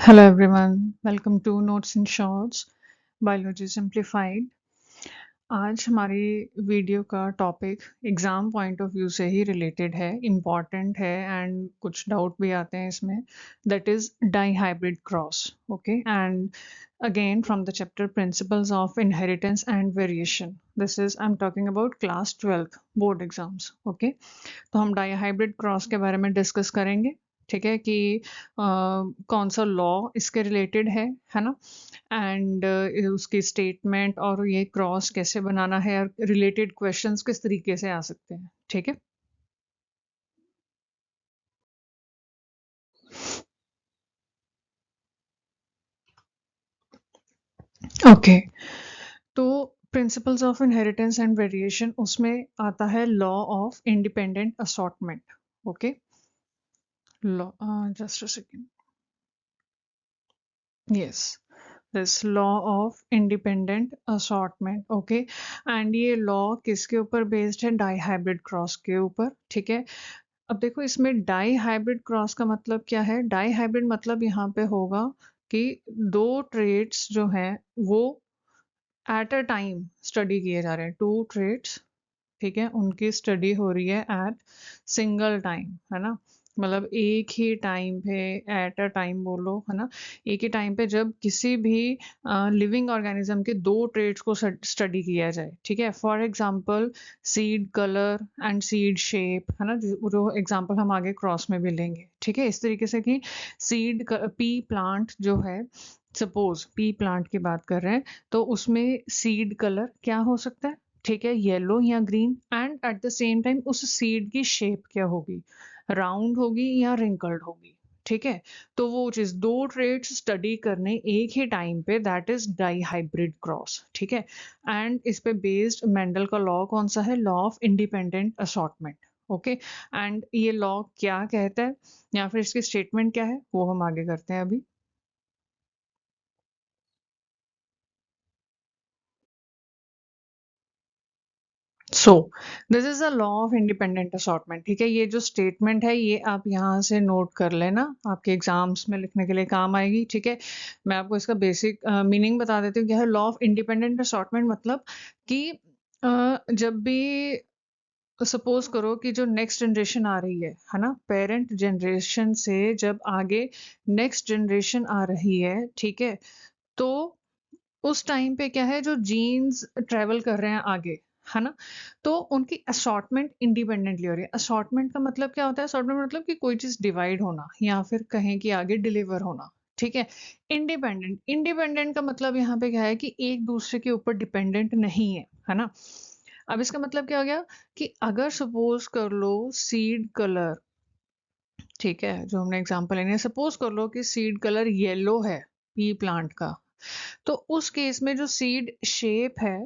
Hello everyone, welcome to Notes in Shorts, Biology Simplified। आज हमारी video का topic exam point of view से ही related है, important है एंड कुछ डाउट भी आते हैं इसमें। That is dihybrid cross, okay. And again from the chapter principles of inheritance and variation. This is I am talking about class 12th board exams, okay. तो हम डाइहाइब्रिड क्रॉस के बारे में डिस्कस करेंगे, ठीक है, कि कौन सा लॉ इसके रिलेटेड है ना, एंड उसकी स्टेटमेंट और ये क्रॉस कैसे बनाना है और रिलेटेड क्वेश्चंस किस तरीके से आ सकते हैं, ठीक है। ओके, तो principles of inheritance and variation उसमें आता है law of independent assortment, okay. Law, just a second, yes, this law of independent assortment, okay. And ये लॉ किसके ऊपर बेस्ड है? डाइहाइब्रिड क्रॉस के ऊपर, ठीक है। अब देखो इसमें डाई हाइब्रिड क्रॉस का मतलब क्या है? डाई हाइब्रिड मतलब यहाँ पे होगा कि दो ट्रेड्स जो हैं वो एट अ टाइम स्टडी किए जा रहे हैं, टू ट्रेड्स, ठीक है, उनकी स्टडी हो रही है एट सिंगल टाइम, है ना। मतलब एक ही टाइम पे, एट अ टाइम बोलो, है ना। एक ही टाइम पे जब किसी भी लिविंग ऑर्गेनिज्म के दो ट्रेड्स को स्टडी किया जाए, ठीक है। For example seed colour and seed shape, है ना, जो एग्जांपल हम आगे क्रॉस में भी लेंगे, ठीक है। इस तरीके से कि सीड पी प्लांट जो है, सपोज पी प्लांट की बात कर रहे हैं, तो उसमें सीड कलर क्या हो सकता है? ठीक है, येलो या green, and at the same time उस सीड की शेप क्या होगी? राउंड होगी या रिंकल्ड होगी, ठीक है। तो वो चीज दो ट्रेड्स स्टडी करने एक ही टाइम पे, that is dihybrid cross, ठीक है। एंड इस पे बेस्ड मेंडल का लॉ कौन सा है? Law of independent assortment, okay. And ये लॉ क्या कहता है या फिर इसकी स्टेटमेंट क्या है वो हम आगे करते हैं अभी। So this is a law of independent assortment, ठीक है। ये जो स्टेटमेंट है ये आप यहाँ से नोट कर लेना, आपके एग्जाम्स में लिखने के लिए काम आएगी, ठीक है। मैं आपको इसका बेसिक मीनिंग बता देती हूँ क्या है लॉ ऑफ इंडिपेंडेंट असॉर्टमेंट। मतलब कि जब भी सपोज करो कि जो नेक्स्ट जनरेशन आ रही है ना, पेरेंट जनरेशन से जब आगे नेक्स्ट जनरेशन आ रही है, ठीक है, तो उस टाइम पे क्या है, जो जीन्स ट्रेवल कर रहे हैं आगे, है ना, तो उनकी असॉर्टमेंट इंडिपेंडेंटली हो रही है। असॉर्टमेंट का मतलब क्या होता है? असॉर्टमेंट मतलब कि कोई चीज डिवाइड होना या फिर कहें कि आगे डिलीवर होना, ठीक है। इंडिपेंडेंट, इंडिपेंडेंट का मतलब यहाँ पे क्या है कि एक दूसरे के ऊपर डिपेंडेंट नहीं है ना। अब इसका मतलब क्या हो गया कि अगर सपोज कर लो सीड कलर, ठीक है, जो हमने एग्जांपल लेने, सपोज कर लो कि सीड कलर येलो है पी प्लांट का, तो उस केस में जो सीड शेप है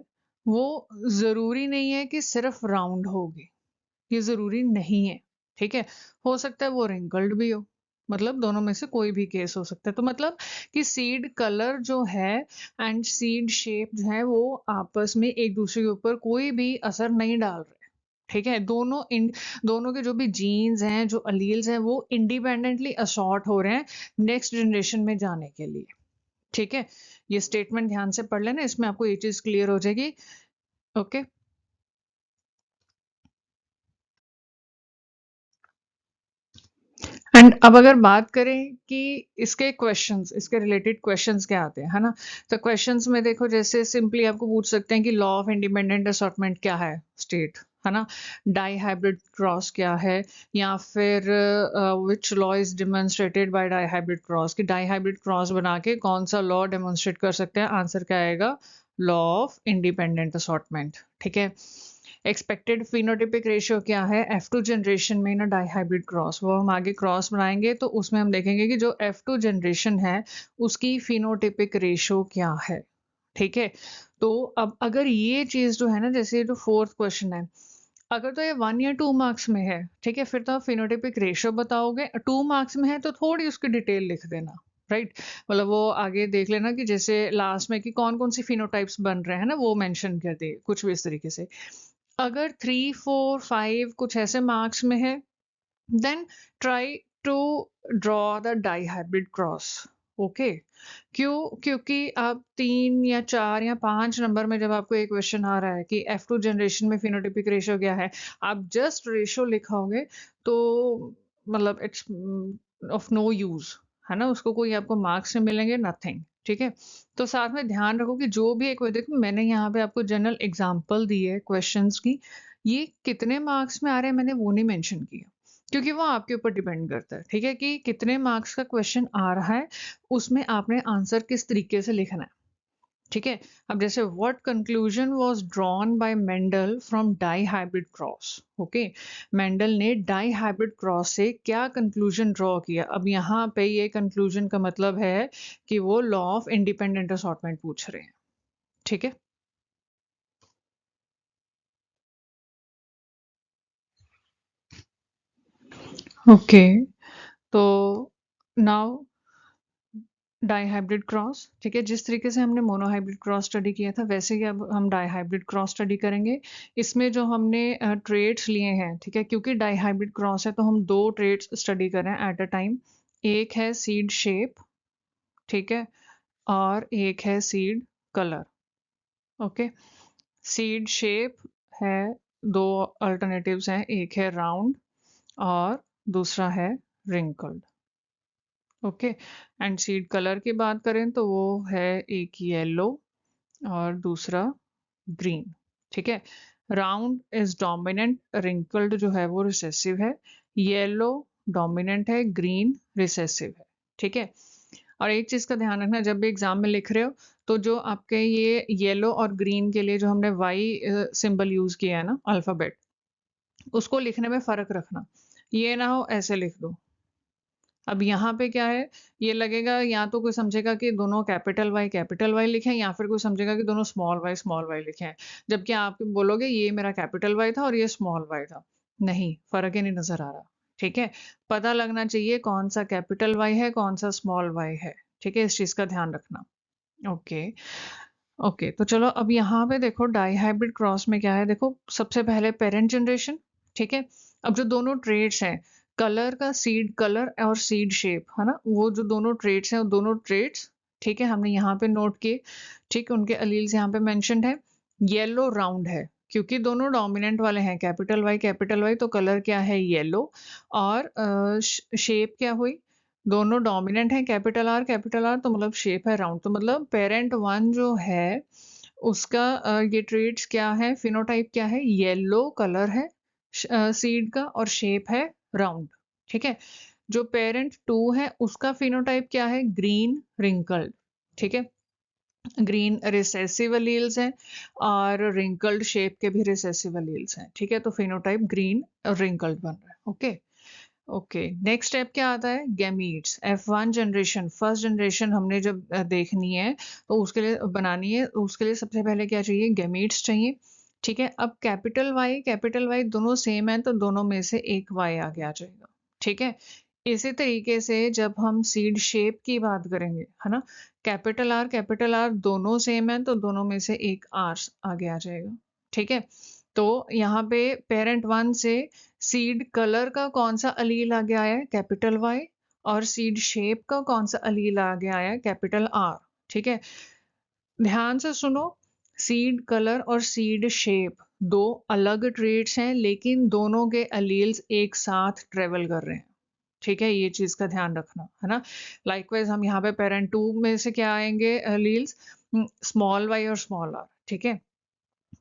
वो जरूरी नहीं है कि सिर्फ राउंड होगी, ये जरूरी नहीं है, ठीक है। हो सकता है वो रिंकल्ड भी हो, मतलब दोनों में से कोई भी केस हो सकता है। तो मतलब कि सीड कलर जो है एंड सीड शेप जो है वो आपस में एक दूसरे के ऊपर कोई भी असर नहीं डाल रहे, ठीक है। दोनों के जो भी जीन्स हैं, जो अलील्स हैं, वो इंडिपेंडेंटली असॉर्ट हो रहे हैं नेक्स्ट जनरेशन में जाने के लिए, ठीक है। ये स्टेटमेंट ध्यान से पढ़ लेना, इसमें आपको ये चीज क्लियर हो जाएगी, ओके। एंड अब अगर बात करें कि इसके क्वेश्चंस, इसके रिलेटेड क्वेश्चंस क्या आते हैं, है ना। तो क्वेश्चंस में देखो, जैसे सिंपली आपको पूछ सकते हैं कि लॉ ऑफ इंडिपेंडेंट असॉर्टमेंट क्या है, स्टेट, है ना। डाई हाइब्रिड क्रॉस क्या है, या फिर which law is demonstrated by dihybrid cross, कि डाई हाइब्रिड क्रॉस बना के कौन सा लॉ डेमोन्स्ट्रेट कर सकते हैं। आंसर क्या आएगा? लॉ ऑफ इंडिपेंडेंट असॉर्टमेंट, ठीक है। एक्सपेक्टेड फिनोटिपिक रेशियो क्या है F2 जनरेशन में ना डाइहाइब्रिड क्रॉस, वो हम आगे क्रॉस बनाएंगे तो उसमें हम देखेंगे कि जो F2 जनरेशन है उसकी फिनोटिपिक रेशियो क्या है, ठीक है। तो अब अगर ये चीज जो है ना, जैसे ये जो फोर्थ क्वेश्चन है, अगर तो ये 1 या 2 मार्क्स में है, ठीक है, फिर तो आप फिनोटिपिक रेशियो बताओगे। 2 मार्क्स में है तो थोड़ी उसकी डिटेल लिख देना, राइट। मतलब वो आगे देख लेना कि जैसे लास्ट में कि कौन कौन सी फिनोटाइप्स बन रहे हैं ना, वो मेंशन कर दे कुछ भी इस तरीके से। अगर 3, 4, 5 कुछ ऐसे मार्क्स में है, then try to draw the dihybrid cross, okay. क्यों? क्योंकि आप 3 या 4 या 5 नंबर में जब आपको एक क्वेश्चन आ रहा है कि F2 जनरेशन में फिनोटाइपिक रेशियो क्या है, आप जस्ट रेशियो लिखोगे तो मतलब इट्स ऑफ नो यूज़, है ना? उसको कोई आपको मार्क्स नहीं मिलेंगे, नथिंग, ठीक है? तो साथ में ध्यान रखो कि जो भी एक देखो मैंने यहाँ पे आपको जनरल एग्ज़ाम्पल दी है क्वेश्चंस की, ये कितने मार्क्स में आ रहे हैं मैंने वो नहीं मेंशन किया। क्योंकि वो आपके ऊपर डिपेंड करता है, ठीक है? कि कितने मार्क्स का क्वेश्चन आ रहा है, उसमें आपने आंसर किस तरीके से लिखना है, ठीक है? अब जैसे what conclusion was drawn by Mendel from dihybrid cross, okay? Mendel ने डाई हाइब्रिड क्रॉस से क्या कंक्लूजन ड्रॉ किया? अब यहाँ पे ये कंक्लूजन का मतलब है कि वो लॉ ऑफ इंडिपेंडेंट असॉर्टमेंट पूछ रहे हैं, ठीक है? ओके, तो नाउ डाइहाइब्रिड क्रॉस, ठीक है? जिस तरीके से हमने मोनोहाइब्रिड क्रॉस स्टडी किया था वैसे ही अब हम डाइहाइब्रिड क्रॉस स्टडी करेंगे। इसमें जो हमने ट्रेड्स लिए हैं, ठीक है? क्योंकि डाइहाइब्रिड क्रॉस है तो हम 2 ट्रेड्स स्टडी कर रहे हैं एट अ टाइम। एक है सीड शेप, ठीक है? और एक है seed colour, okay? Seed shape है, 2 अल्टरनेटिव्स हैं, एक है राउंड और दूसरा है wrinkled, okay? And seed colour की बात करें तो वो है एक येलो और दूसरा ग्रीन, ठीक है? राउंड इज डोमिनेंट, रिंकल्ड जो है वो रिसेसिव है, येलो डोमिनेंट है, ग्रीन रिसेसिव है, ठीक है? और एक चीज का ध्यान रखना, जब भी एग्जाम में लिख रहे हो तो जो आपके ये येलो और ग्रीन के लिए जो हमने वाई सिंबल यूज किया है ना, अल्फाबेट, उसको लिखने में फर्क रखना। ये ना हो ऐसे लिख दो। अब यहाँ पे क्या है, ये लगेगा या तो कोई समझेगा कि दोनों कैपिटल वाई लिखे हैं या फिर कोई समझेगा कि दोनों स्मॉल वाई लिखे हैं। जबकि आप बोलोगे ये मेरा कैपिटल वाई था और ये स्मॉल वाई था। नहीं, फ़र्क ही नहीं नज़र आ रहा। ठीक है? पता लगना चाहिए कौन सा कैपिटल वाई है, कौन सा स्मॉल वाई है। ठीक है? इस चीज़ का ध्यान रखना। Okay, okay. तो चलो अब यहाँ पे देखो डाइहाइब्रिड क्रॉस में क्या है, देखो सबसे पहले पेरेंट जनरेशन, ठीक है? अब जो दोनों ट्रेड्स हैं, कलर का सीड कलर और सीड शेप, है ना? वो जो दोनों ट्रेड्स हैं, वो दोनों ट्रेड्स, ठीक है, हमने यहाँ पे नोट किए, ठीक है? उनके अलील्स यहाँ पे मेंशन्ड है। येलो राउंड है, क्योंकि दोनों डोमिनेंट वाले हैं, कैपिटल वाई, तो कलर क्या है, येलो। और शेप क्या हुई, दोनों डोमिनेंट हैं, कैपिटल आर, तो मतलब शेप है राउंड, तो मतलब पेरेंट वन जो है उसका ये ट्रेड्स क्या है, फिनोटाइप क्या है, येलो कलर है सीड का और शेप है राउंड, ठीक है? जो पेरेंट टू है उसका फिनोटाइप क्या है, ग्रीन रिंकल्ड, ठीक है? ग्रीन रिसेसिव एलील्स हैं और रिंकल्ड शेप के भी रिसेसिव एलील्स हैं, ठीक है? तो फिनोटाइप ग्रीन और रिंकल्ड बन रहा है, ओके? ओके, नेक्स्ट स्टेप क्या आता है, gametes. F1 generation, first generation हमने जब देखनी है तो उसके लिए बनानी है, तो उसके लिए सबसे पहले क्या चाहिए, गैमीट्स चाहिए, ठीक है? अब कैपिटल वाई दोनों सेम है तो दोनों में से एक वाई आगे आ जाएगा, ठीक है? इसी तरीके से जब हम सीड शेप की बात करेंगे, है ना, कैपिटल आर दोनों सेम है तो दोनों में से एक आर आगे आ जाएगा, ठीक है? तो यहाँ पे पेरेंट वन से सीड कलर का कौन सा अलील आगे आया है, कैपिटल वाई, और सीड शेप का कौन सा अलील आगे आया है, कैपिटल आर, ठीक है? ध्यान से सुनो, सीड कलर और सीड शेप दो अलग ट्रेड्स हैं लेकिन दोनों के अलील्स एक साथ ट्रेवल कर रहे हैं, ठीक है? ये चीज का ध्यान रखना, है ना? लाइकवाइज हम यहाँ पे पेरेंट टू में से क्या आएंगे अलील्स, स्मॉल वाई और स्मॉल आर, ठीक है?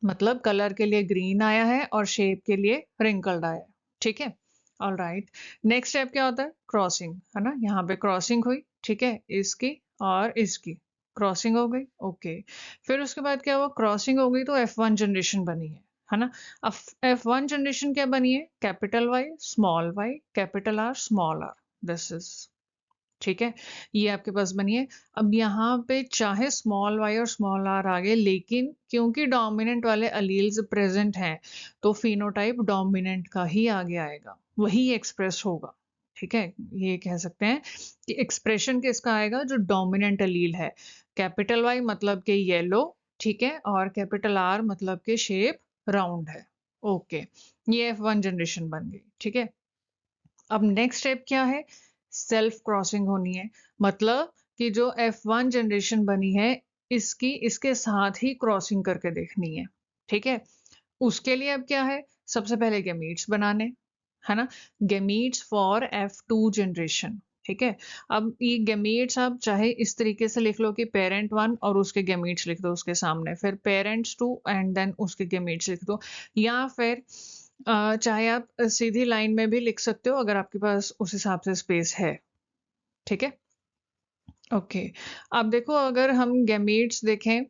मतलब कलर के लिए ग्रीन आया है और शेप के लिए रिंकल्ड आया है, ठीक है? ऑल राइट, नेक्स्ट स्टेप क्या होता है, क्रॉसिंग, है ना? यहाँ पे क्रॉसिंग हुई, ठीक है, इसकी और इसकी क्रॉसिंग हो गई, ओके। फिर उसके बाद क्या हुआ, क्रॉसिंग हो गई तो F1 जनरेशन बनी है ना? अब F1 जनरेशन क्या बनी है, capital Y capital R small r, this is, ठीक है? ये आपके पास बनी है। अब यहाँ पे चाहे स्मॉल वाई और स्मॉल आर आ गए लेकिन क्योंकि डोमिनेंट वाले अलील्स प्रेजेंट हैं तो फिनोटाइप डोमिनेंट का ही आगे आएगा, वही एक्सप्रेस होगा, ठीक है? ये कह सकते हैं कि एक्सप्रेशन किसका आएगा, जो डोमिनेंट अलील है। कैपिटल वाई मतलब के येलो, ठीक है, और कैपिटल आर मतलब के शेप राउंड है, ओके। ये F1 जनरेशन बन गई, ठीक है? अब नेक्स्ट स्टेप क्या है, सेल्फ क्रॉसिंग होनी है, मतलब कि जो F1 जनरेशन बनी है इसकी इसके साथ ही क्रॉसिंग करके देखनी है, ठीक है? उसके लिए अब क्या है, सबसे पहले गैमीट्स बनाने, है ना? गैमीट्स फॉर F2 जनरेशन, ठीक है? अब ये गैमीट्स आप चाहे इस तरीके से लिख लो कि पेरेंट 1 और उसके गैमीट्स लिख दो उसके सामने, फिर पेरेंट्स 2 एंड देन उसके गैमीट्स लिख दो, या फिर चाहे आप सीधी लाइन में भी लिख सकते हो अगर आपके पास उस हिसाब से स्पेस है, ठीक है? ओके। अब देखो अगर हम गैमीट्स देखें,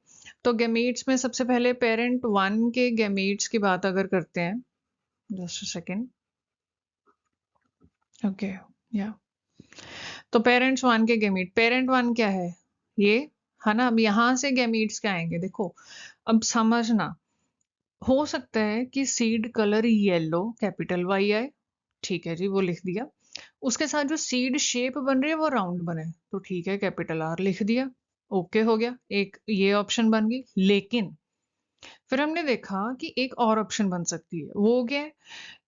तो गैमीट्स में सबसे पहले पेरेंट 1 के गैमीट्स की बात अगर करते हैं, जस्ट अ सेकंड। ओके, या तो पेरेंट्स 1 के गैमीट, पेरेंट 1 क्या है? ये, है ना? अब यहाँ से गैमीट्स क्या आएंगे? देखो, अब समझना, हो सकता है कि seed colour yellow capital Y आए, ठीक है जी, वो लिख दिया। उसके साथ जो सीड शेप बन रही है वो राउंड बने, तो ठीक है, कैपिटल आर लिख दिया, ओके हो गया, एक ये ऑप्शन बन गई। लेकिन फिर हमने देखा कि एक और ऑप्शन बन सकती है, वो क्या है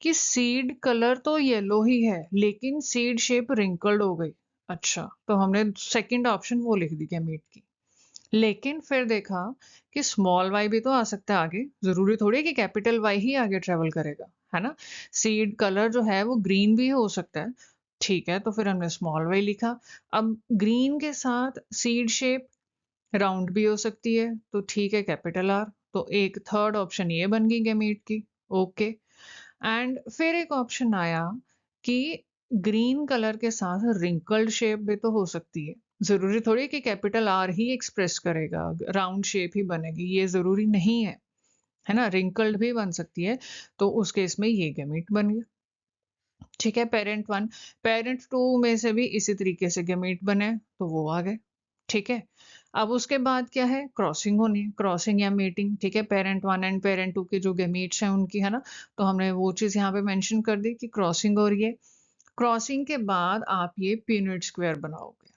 कि सीड कलर तो येलो ही है लेकिन सीड शेप रिंकल्ड हो गई। अच्छा, तो हमने सेकंड ऑप्शन वो लिख दी गैमीट की। लेकिन फिर देखा कि स्मॉल वाई भी तो आ सकता है आगे, जरूरी थोड़ी है कि कैपिटल वाई ही आगे ट्रेवल करेगा, है ना? सीड कलर जो है वो ग्रीन भी हो सकता है, ठीक है, तो फिर हमने स्मॉल वाई लिखा। अब ग्रीन के साथ सीड शेप राउंड भी हो सकती है, तो ठीक है, कैपिटल आर, तो एक थर्ड ऑप्शन ये बन गई गैमीट की, ओके। एंड फिर एक ऑप्शन आया कि ग्रीन कलर के साथ रिंकल्ड शेप भी तो हो सकती है, जरूरी थोड़ी है कि कैपिटल आर ही एक्सप्रेस करेगा, राउंड शेप ही बनेगी, ये जरूरी नहीं है ना? रिंकल्ड भी बन सकती है, तो उस केस में ये गैमीट बन गया, ठीक है। पेरेंट 1, पेरेंट 2 में से भी इसी तरीके से गैमीट बने, तो वो आ गए, ठीक है। अब उसके बाद क्या है, क्रॉसिंग होनी है, क्रॉसिंग या मेटिंग, ठीक है। पेरेंट 1 एंड पेरेंट 2 के जो गैमीट्स हैं उनकी, है ना? तो हमने वो चीज यहाँ पे मेंशन कर दी कि क्रॉसिंग हो रही है। क्रॉसिंग के बाद आप ये पीनट स्क्वायर बनाओगे,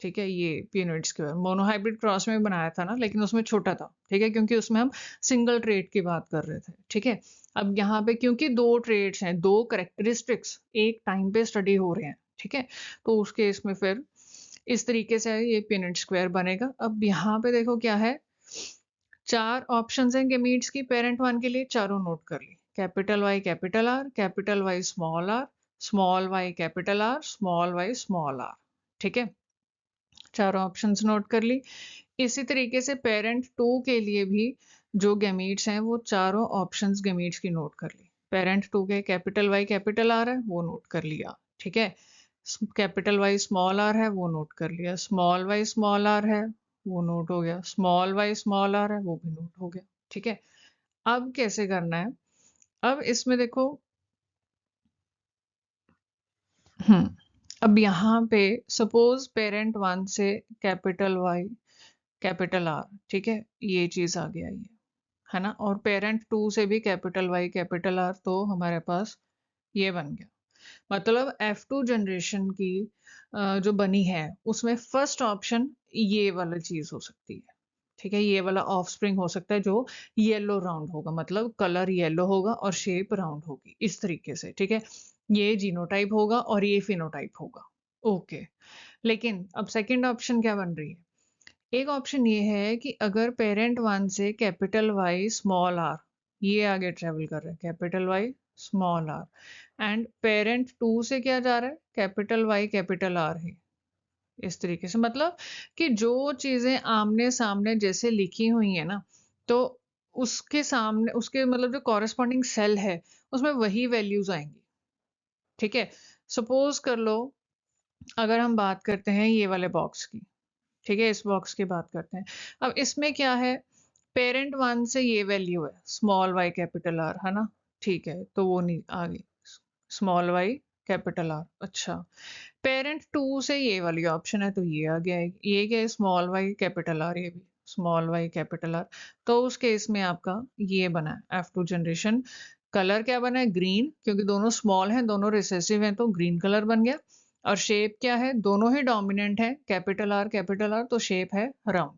ठीक है। ये पीनट स्क्वायर मोनोहाइब्रिड क्रॉस में बनाया था ना, लेकिन उसमें छोटा था, ठीक है, क्योंकि उसमें हम सिंगल ट्रेट की बात कर रहे थे, ठीक है। अब यहाँ पे क्योंकि दो ट्रेट्स हैं, दो करेक्टरिस्टिक्स एक टाइम पे स्टडी हो रहे हैं, ठीक है, तो उस केस में फिर इस तरीके से ये पीनट स्क्वायर बनेगा। अब यहाँ पे देखो क्या है, चार ऑप्शंस हैं गैमीट्स की पेरेंट 1 के लिए, चारों नोट कर ली। Capital Y capital R, capital Y small R, small Y capital R, small Y small R, ठीक है। चारों ऑप्शंस नोट कर ली। इसी तरीके से पेरेंट 2 के लिए भी जो गैमीट्स हैं वो चारों ऑप्शंस गैमीट्स की नोट कर ली। पेरेंट 2 के कैपिटल वाई कैपिटल आर है, वो नोट कर लिया, ठीक है। कैपिटल वाई स्मॉल आर है, वो नोट कर लिया। स्मॉल वाई स्मॉल आर है, वो नोट हो गया। स्मॉल वाई स्मॉल आर है, वो भी नोट हो गया, ठीक है। अब कैसे करना है, अब इसमें देखो, हम्म अब यहाँ पे सपोज पेरेंट 1 से कैपिटल वाई कैपिटल आर, ठीक है, ये चीज आ गया ये, है ना? और पेरेंट 2 से भी कैपिटल वाई कैपिटल आर, तो हमारे पास ये बन गया। मतलब F2 जनरेशन की जो बनी है उसमें फर्स्ट ऑप्शन ये वाला चीज हो सकती है, ठीक है। ये वाला ऑफस्प्रिंग हो सकता है जो येलो राउंड होगा, मतलब कलर येलो होगा और शेप राउंड होगी, इस तरीके से, ठीक है। ये जीनोटाइप होगा और ये फिनोटाइप होगा, ओके। लेकिन अब सेकंड ऑप्शन क्या बन रही है, एक ऑप्शन ये है कि अगर पेरेंट 1 से कैपिटल वाई स्मॉल आर ये आगे ट्रेवल कर रहा है, capital Y small r, and parent 2 से क्या जा रहा है, कैपिटल वाई कैपिटल आर है, इस तरीके से। मतलब कि जो चीजें आमने सामने जैसे लिखी हुई है ना, तो उसके सामने उसके मतलब जो कॉरेस्पॉन्डिंग सेल है उसमें वही वैल्यूज आएंगी, ठीक है। सपोज कर लो, अगर हम बात करते हैं ये वाले बॉक्स की, ठीक है, इस बॉक्स की बात करते हैं। अब इसमें क्या है, पेरेंट 1 से ये वैल्यू है स्मॉल वाई कैपिटल आर, है ना? ठीक है, तो वो नहीं आ गई, स्मॉल वाई कैपिटल आर। अच्छा, पेरेंट 2 से ये वाली ऑप्शन है, तो ये आ गया है, ये क्या है, स्मॉल वाई कैपिटल आर, ये भी स्मॉल वाई कैपिटल आर। तो उस केस में आपका ये बना है F2 जनरेशन। कलर क्या बना है, ग्रीन, क्योंकि दोनों स्मॉल हैं, दोनों रिसेसिव हैं, तो ग्रीन कलर बन गया। और शेप क्या है, दोनों ही डोमिनेंट है, कैपिटल आर, तो शेप है राउंड,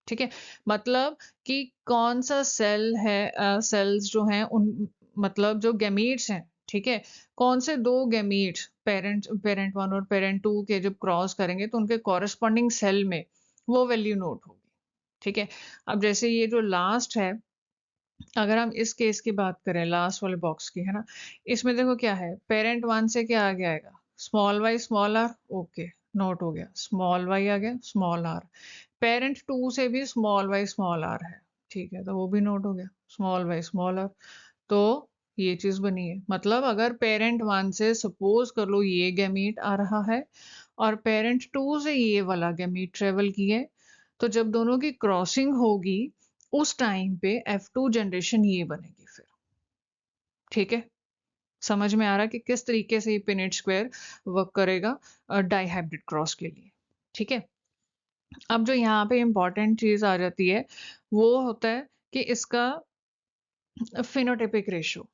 ठीक है। मतलब कि कौन सा सेल है, सेल्स जो हैं उन, मतलब जो गैमीट्स हैं, ठीक है। कौन से दो गैमीट्स पेरेंट वन और पेरेंट टू के जब क्रॉस करेंगे तो उनके कॉरेस्पॉन्डिंग सेल में वो वैल्यू नोट होगी। ठीक है। अब जैसे ये जो लास्ट है, अगर हम इस केस की बात करें लास्ट वाले बॉक्स की, है ना, इसमें देखो क्या है, पेरेंट वन से क्या आगे आएगा, small Y small r, okay note हो गया, स्मॉल वाई आ गया स्मॉल आर। पेरेंट टू से भी स्मॉल वाई स्मॉल आर है, ठीक है, तो वो भी नोट हो गया, स्मॉल वाई स्मॉल आर। तो ये चीज बनी है, मतलब अगर पेरेंट वन से सपोज कर लो ये गैमीट आ रहा है और पेरेंट टू से ये वाला गैमीट ट्रेवल किए, तो जब दोनों की क्रॉसिंग होगी उस टाइम पे F2 जनरेशन ये बनेगी फिर। ठीक है, समझ में आ रहा है कि किस तरीके से ये पिनेट स्क्वायर वर्क करेगा डाइहाइब्रिड क्रॉस के लिए। ठीक है, अब जो यहाँ पे इंपॉर्टेंट चीज आ जाती है वो होता है कि इसका फिनोटाइपिक रेशो।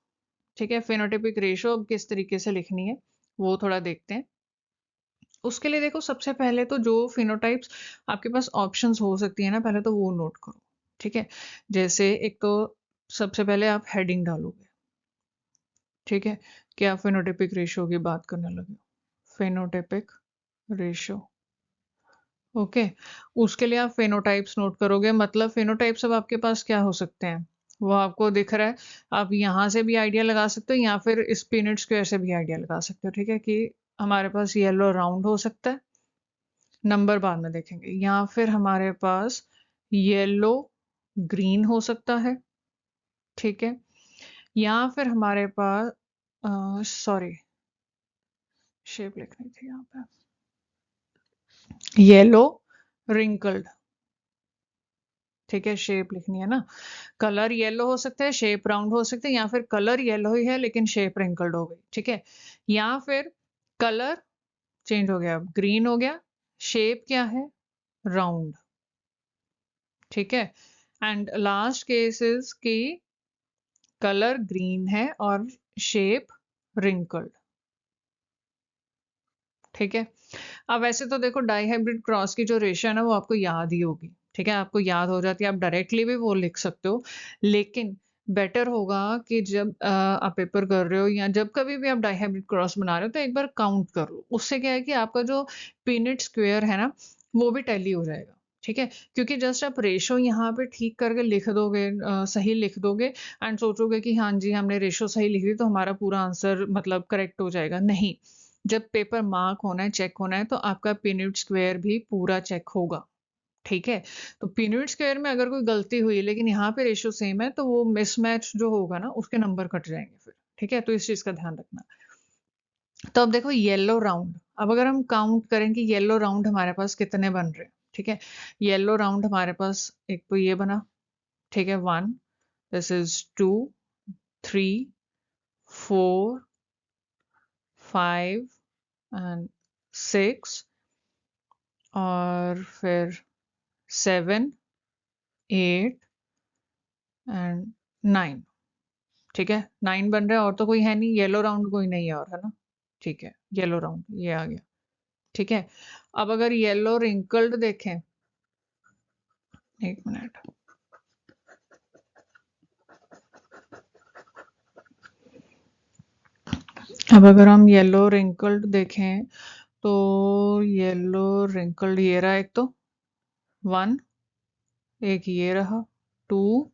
ठीक है, फिनोटाइपिक रेशो अब किस तरीके से लिखनी है वो थोड़ा देखते हैं। उसके लिए देखो, सबसे पहले तो जो फिनोटाइप्स आपके पास ऑप्शंस हो सकती है ना, पहले तो वो नोट करो। ठीक है, जैसे एक तो सबसे पहले आप हेडिंग डालोगे। ठीक है, क्या फिनोटाइपिक रेशियो की बात करने लगे, फिनोटाइपिक रेशियो। ओके, उसके लिए आप फेनोटाइप्स नोट करोगे, मतलब फेनोटाइप्स अब आपके पास क्या हो सकते हैं वो आपको दिख रहा है। आप यहाँ से भी आइडिया लगा सकते हो या फिर इस पीनट स्क्वायर से भी आइडिया लगा सकते हो। ठीक है, कि हमारे पास येलो राउंड हो सकता है, नंबर बाद में देखेंगे, या फिर हमारे पास येलो ग्रीन हो सकता है। ठीक है, या फिर हमारे पास सॉरी शेप लिखनी थी यहाँ पे, येलो रिंकल्ड। ठीक है, शेप लिखनी है ना, कलर येलो हो सकता है, शेप राउंड हो सकता है, या फिर कलर येलो ही है लेकिन शेप रिंकल्ड हो गई। ठीक है, या फिर कलर चेंज हो गया, ग्रीन हो गया, शेप क्या है, राउंड। ठीक है, एंड लास्ट केस इज की कलर ग्रीन है और शेप रिंकल्ड। ठीक है, अब वैसे तो देखो डाइहाइब्रिड क्रॉस की जो रेशियो है ना वो आपको याद ही होगी। ठीक है, आपको याद हो जाती है, आप डायरेक्टली भी वो लिख सकते हो, लेकिन बेटर होगा कि जब आप पेपर कर रहे हो या जब कभी भी आप डाइहाइब्रिड क्रॉस बना रहे हो तो एक बार काउंट कर लो। उससे क्या है कि आपका जो पीनट स्क्वायर है ना वो भी टैली हो जाएगा। ठीक है, क्योंकि जस्ट आप रेशो यहाँ पे ठीक करके लिख दोगे, सही लिख दोगे एंड सोचोगे कि हाँ जी हमने रेशो सही लिख दी तो हमारा पूरा आंसर मतलब करेक्ट हो जाएगा, नहीं। जब पेपर मार्क होना है, चेक होना है, तो आपका पीनट स्क्वायर भी पूरा चेक होगा। ठीक है, तो पीनट स्क्वायर में अगर कोई गलती हुई लेकिन यहाँ पे रेशियो सेम है तो वो मिसमैच जो होगा ना उसके नंबर कट जाएंगे फिर। ठीक है, तो इस चीज का ध्यान रखना। तो अब देखो येलो राउंड, अब अगर हम काउंट करें कि येलो राउंड हमारे पास कितने बन रहे हैं। ठीक है, येलो राउंड हमारे पास एक तो ये बना, ठीक है, 1, दिस इज 2, 3, 4, 5 एंड 6 और फिर 7, 8 एंड 9। ठीक है, 9 बन रहा है, और तो कोई है नहीं, येलो राउंड कोई नहीं है और, है ना। ठीक है, येलो राउंड ये आ गया। ठीक है, अब अगर येलो रिंकल्ड देखें, एक मिनट, अब अगर हम येलो रिंकल्ड देखें तो येलो रिंकल्ड ये रहा, एक तो 1, एक ये रहा 2,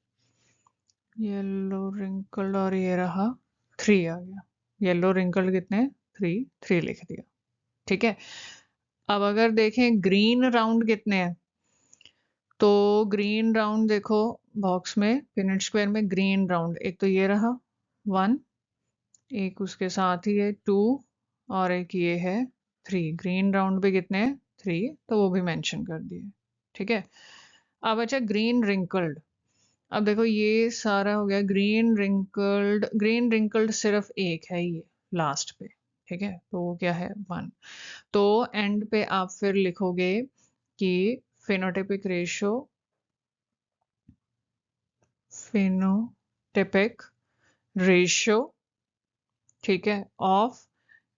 येलो रिंकल्ड और ये रहा 3 आ गया। येलो रिंकल्ड कितने, 3, 3 लिख दिया। ठीक है, अब अगर देखें ग्रीन राउंड कितने हैं, तो ग्रीन राउंड देखो बॉक्स में पीनट स्क्वायर में ग्रीन राउंड एक तो ये रहा 1, एक उसके साथ ही है 2 और एक ये है 3। ग्रीन राउंड भी कितने हैं, 3, तो वो भी मेंशन कर दिए। ठीक है, अब अच्छा ग्रीन रिंकल्ड, अब देखो ये सारा हो गया ग्रीन रिंकल्ड। ग्रीन रिंकल्ड सिर्फ एक है ये लास्ट पे। ठीक है, तो वो क्या है, 1। तो एंड पे आप फिर लिखोगे कि फेनोटाइपिक रेशियो, फेनोटाइपिक रेशियो, ठीक है, ऑफ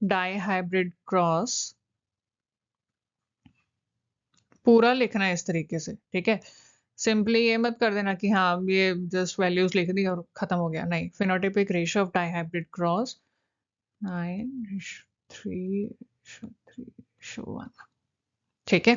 डाइहाइब्रिड क्रॉस, पूरा लिखना है इस तरीके से। ठीक है, सिंपली ये मत कर देना कि हाँ ये जस्ट वैल्यूज लिख दी और खत्म हो गया, नहीं। Phenotypic ratio of dihybrid cross 9:3:1, ठीक है।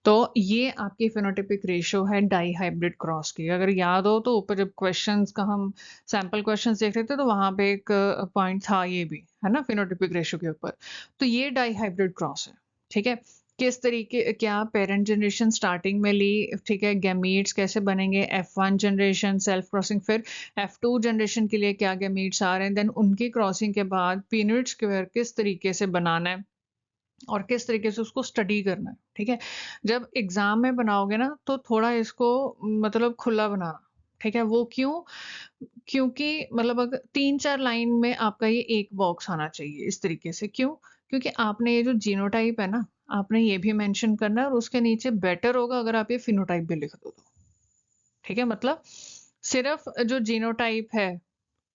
तो ये आपकी फिनोटिपिक रेशियो है डाई हाइब्रिड क्रॉस की। अगर याद हो तो ऊपर जब क्वेश्चंस का हम सैंपल क्वेश्चंस देख रहे थे तो वहां पे एक पॉइंट था ये भी, है ना, फिनोटिपिक रेशियो के ऊपर। तो ये डाई हाइब्रिड क्रॉस है, ठीक है। किस तरीके, क्या पेरेंट जनरेशन स्टार्टिंग में ली, ठीक है, गैमीट्स कैसे बनेंगे, F1 जनरेशन सेल्फ क्रॉसिंग, फिर F2 जनरेशन के लिए क्या गैमीट्स आ रहे हैं, देन उनकी क्रॉसिंग के बाद पीनट स्क्वायर किस तरीके से बनाना है और किस तरीके से उसको स्टडी करना है, ठीक है। जब एग्जाम में बनाओगे ना तो थोड़ा इसको मतलब खुला बनाना, ठीक है। वो क्यों? क्योंकि मतलब अगर 3-4 लाइन में आपका ये एक बॉक्स आना चाहिए इस तरीके से। क्यों? क्योंकि आपने ये जो जीनोटाइप है ना, आपने ये भी मेंशन करना है और उसके नीचे बेटर होगा अगर आप ये फिनोटाइप भी लिख दो तो, ठीक है। मतलब सिर्फ जो जीनोटाइप है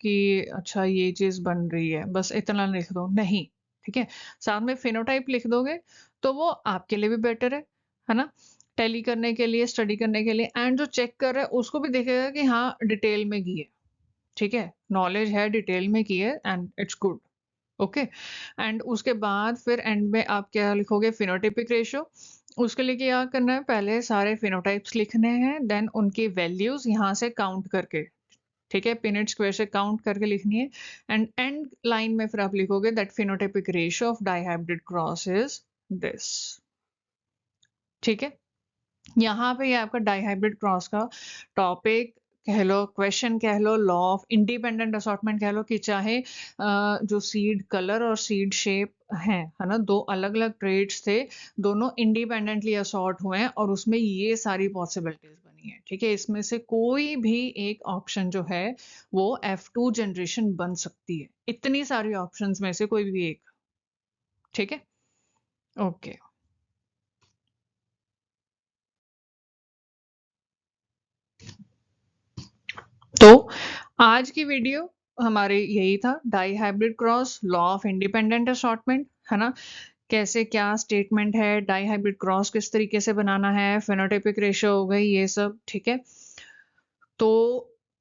कि अच्छा ये चीज बन रही है, बस इतना लिख दो नहीं, ठीक है। साथ में फिनोटाइप लिख दोगे तो वो आपके लिए भी बेटर है ना, टैली करने के लिए, स्टडी करने के लिए। एंड जो चेक कर रहा है उसको भी देखेगा कि हाँ डिटेल में की है, ठीक है, नॉलेज है, डिटेल में की है, and it's good, okay. And उसके बाद फिर एंड में आप क्या लिखोगे, फिनोटाइपिक रेशियो। उसके लिए क्या करना है, पहले सारे फिनोटाइप्स लिखने हैं, देन उनकी वैल्यूज यहाँ से काउंट करके, ठीक है, पिनेट स्क्वायर से काउंट करके लिखनी है। एंड एंड लाइन में फिर आप लिखोगे that phenotypic ratio of dihybrid cross is this, ठीक है। यहाँ पे ये आपका डाइहाइब्रिड क्रॉस का टॉपिक कह लो, क्वेश्चन कह लो, लॉ ऑफ इंडिपेंडेंट असॉर्टमेंट कह लो, कि चाहे जो सीड कलर और सीड शेप है ना, दो अलग अलग ट्रेड्स थे, दोनों इंडिपेंडेंटली असॉर्ट हुए हैं और उसमें ये सारी पॉसिबिलिटीज बनी है, ठीक है। इसमें से कोई भी एक ऑप्शन जो है वो F2 जनरेशन बन सकती है, इतनी सारी ऑप्शंस में से कोई भी एक, ठीक है, ओके। तो आज की वीडियो हमारे यही था, dihybrid cross, law of independent assortment, है ना, कैसे क्या स्टेटमेंट है, डाई हाइब्रिड क्रॉस किस तरीके से बनाना है, फेनोटाइपिक रेशियो हो गई, ये सब, ठीक है। तो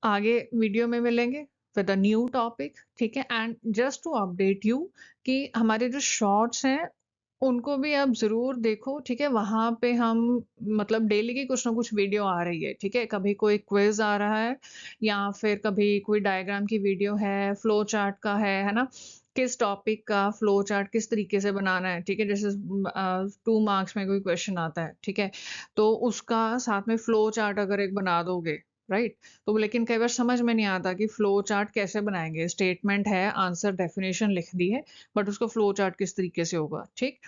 आगे वीडियो में मिलेंगे विद अ न्यू टॉपिक, ठीक है। And just to update you कि हमारे जो शॉर्ट्स हैं उनको भी आप जरूर देखो, ठीक है। वहां पे हम मतलब डेली की कुछ ना कुछ वीडियो आ रही है, ठीक है। कभी कोई क्विज आ रहा है या फिर कभी कोई डायग्राम की वीडियो है, फ्लो चार्ट का है ना, किस टॉपिक का फ्लो चार्ट किस तरीके से बनाना है, ठीक है। जैसे 2 मार्क्स में कोई क्वेश्चन आता है, ठीक है, तो उसका साथ में फ्लो चार्ट अगर एक बना दोगे, राइट, तो लेकिन कई बार समझ में नहीं आता कि फ्लो चार्ट कैसे बनाएंगे, स्टेटमेंट है, आंसर डेफिनेशन लिख दी है, बट उसको फ्लो चार्ट किस तरीके से होगा, ठीक।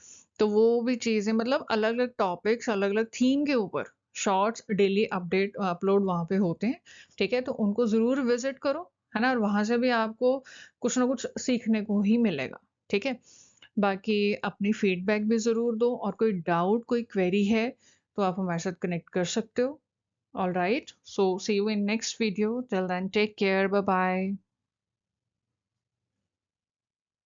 तो वो भी चीजें मतलब अलग अलग टॉपिक्स, अलग अलग थीम के ऊपर शॉर्ट्स डेली अपडेट अपलोड वहां पे होते हैं, ठीक है। तो उनको जरूर विजिट करो, है ना, और वहां से भी आपको कुछ ना कुछ सीखने को ही मिलेगा, ठीक है। बाकी अपनी फीडबैक भी जरूर दो, और कोई डाउट, कोई क्वेरी है तो आप हमारे साथ कनेक्ट कर सकते हो। All right. So see you in next video. Till then, take care. Bye bye.